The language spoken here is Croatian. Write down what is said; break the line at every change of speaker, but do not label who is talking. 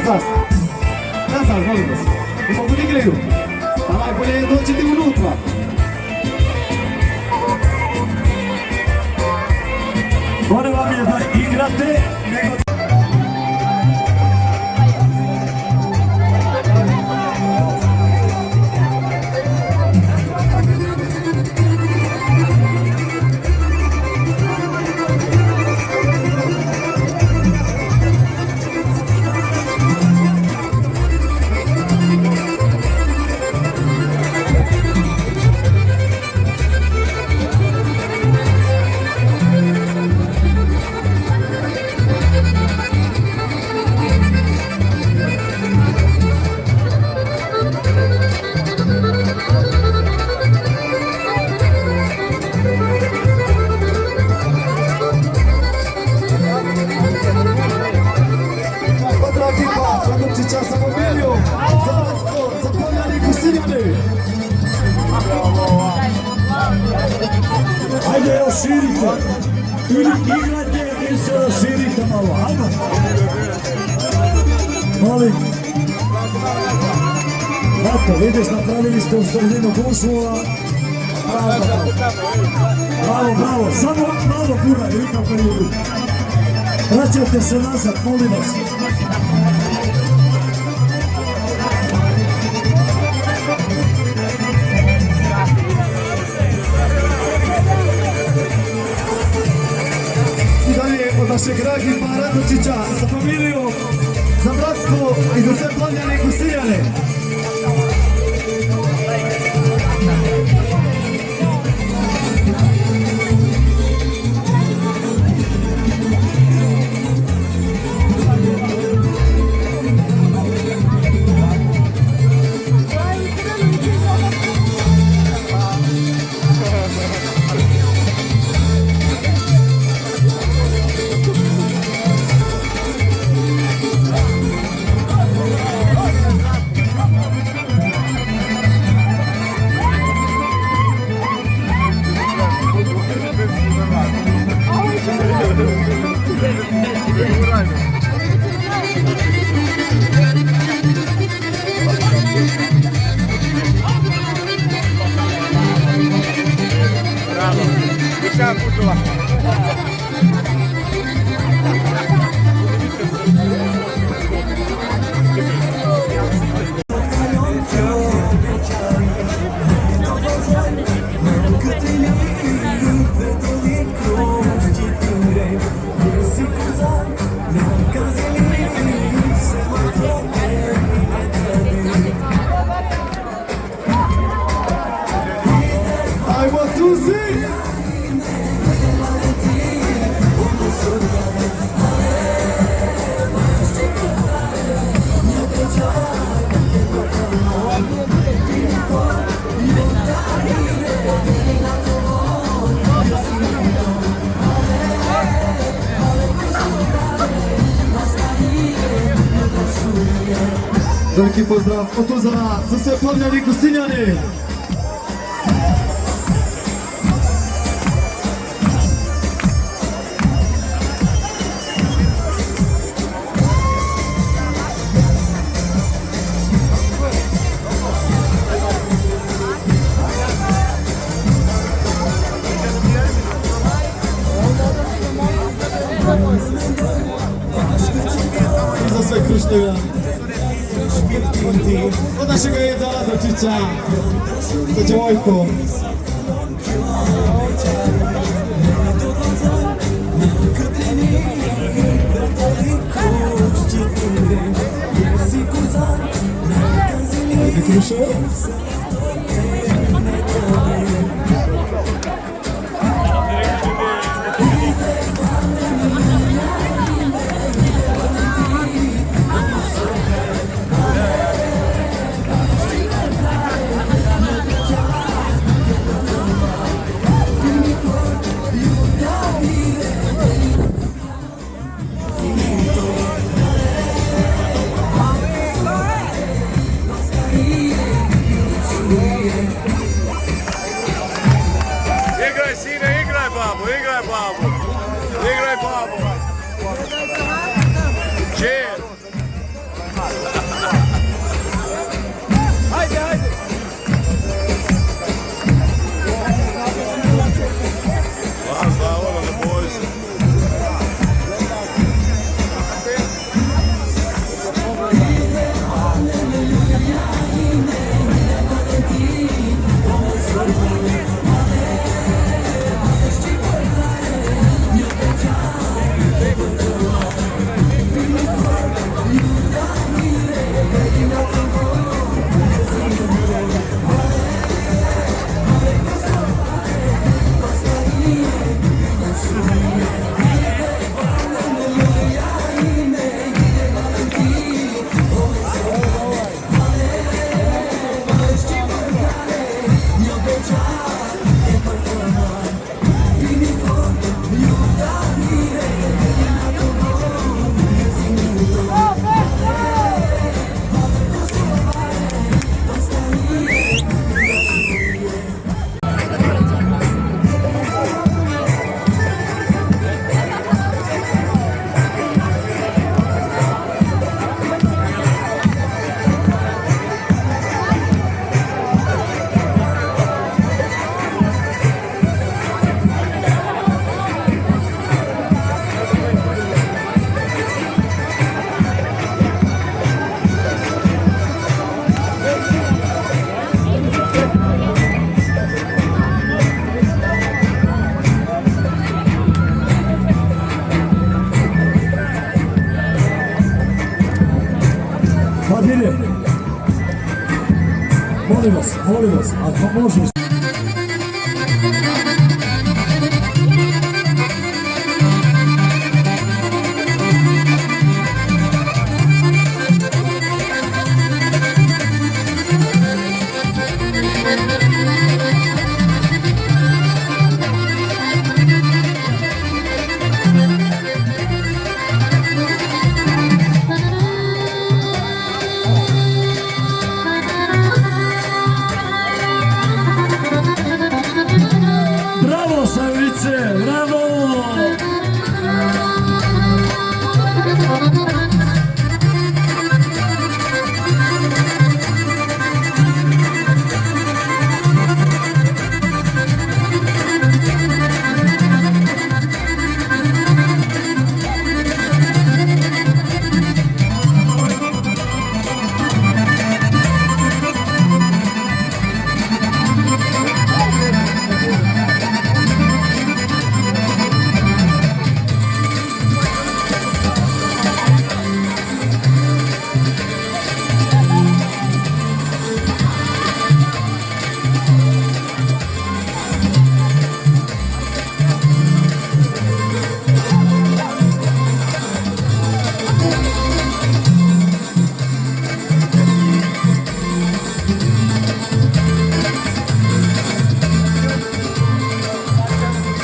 Nazad, molim vas. I mogu da igraju. A najbolje je dođete unutra.
Gore vam je da igrate, nego...
Časa mobiliju, za Bratstvo, za Pavljani Kusinjani.
Ajde, evo širite. Ili igrate ili se širite malo. Ajde. Molim. Eto, vidiš, napravili ste u sredinu gužvu. Bravo, bravo. Samo malo gura, i kako je ljudi. Vraćajte se nazad, molim vas.
Od našeg dragih Radočića za familiju, za Bratstvo i za sve Plavljane i Kusinjane.
Bravo, deixa muito lá.
I want to see. Veliki pozdrav od Tuzla za sve Plavljane i Kusinjane. I za sve Krušnjeva. Od našega Eda Radočića za djevojku. Ajde Krušo.
Igraj sine, igraj babu, igraj babu. Igraj babu. Čir.
molim vas, ako možeš.